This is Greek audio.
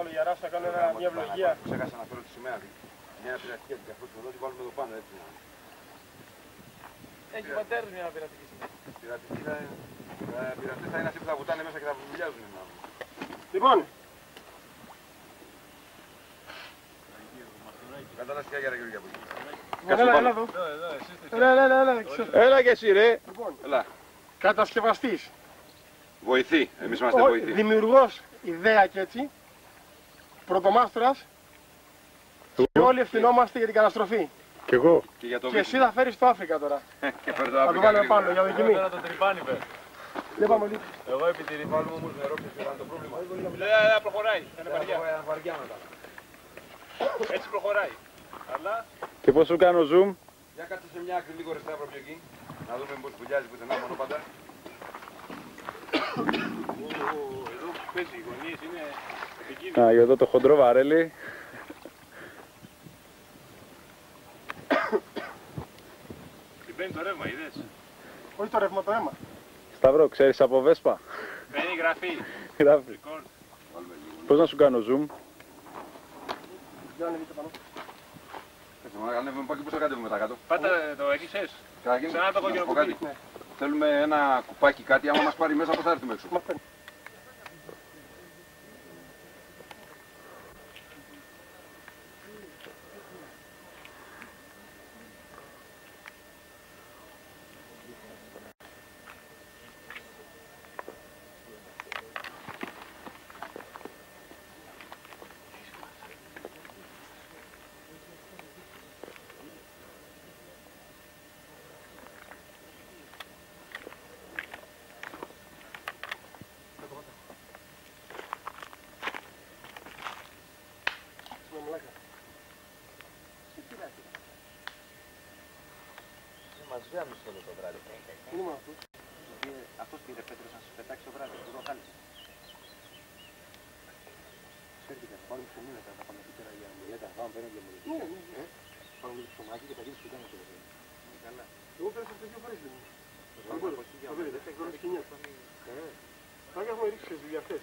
καλογερά, θα κάνω μια ευλογία. Ξέχασα να φέρω τη σημαία. Μια πειρατική από αυτούς εδώ, τη βάλουμε εδώ πάνω έτσι. Έχει πατέρνη μια πειρατική σημαία. Πειρατές θα είναι αυτοί που θα βουτάνε μέσα και θα βουλιάζουν. Λοιπόν. Κατάλασια για Γιώργια που Έλα εδώ. Έλα και εσύ ρε. Λοιπόν, έλα. κατασκευαστής. Βοηθή, εμείς είμαστε βοηθοί. Δημιουργός, ιδέα και έτσι. Πρωτομάστορας. Και όλοι ευθυνόμαστε για την καταστροφή. Κι εγώ. Και εσύ θα φέρεις το Αφρικα τώρα. Και φέρω το Θα το Αφρικα. βάλουμε πάνω για δοκιμή. Τώρα το τρυπάνι παι. Δεν πάμε λίγο. Εγώ επειδή βάλουμε όμως νερό και το πρόβλημα. Δεν προχωράει. Είναι βαριά. Έτσι προχωράει. Αλλά... Και πώς σου κάνω zoom. Για κάτσε σε μια άκρη λίγο ρεστά από εκεί. Να δούμε πως βουλιάζει πουθενά μόνο πάντα. Εδώ που πέσει οι γωνίες είναι επικίνδυνο. Α, για εδώ το χοντρό βαρέλι. Τι μπαίνει το ρεύμα, είδες. Όχι το ρεύμα, το αίμα. Σταύρο, ξέρεις από Βέσπα. Μπαίνει γραφή. Γράφει. Πώς να σου κάνω zoom. Για να ανεβείτε πάνω. Ανέβουμε πάλι πώς θα κατέβουμε τα κάτω. Πάτα το έκλεισες. Ξανά το κόκκινο κουμπί. Θέλουμε ένα κουπάκι κάτι, άμα μας πάρει μέσα πώς θα έρθουμε έξω. Μας βγάλουν όλο το βράδυ. Είναι αυτός. Αυτός πήρε πέτρος να σας πετάξει το βράδυ, το χάλισε. Ξέρετε, θα πάρουμε ψωμί μετά, θα πάμε εκεί πέρα για μουλέτα, θα πάμε πέρα για μουλέτα. Ναι. Πάμε λίγο ψωμάκι και θα γίνει σου κάνω το βράδυ. Καλά. Εγώ πέρασα αυτές δύο φορές. Θα έχουμε ρίξει τις δουλειαστές.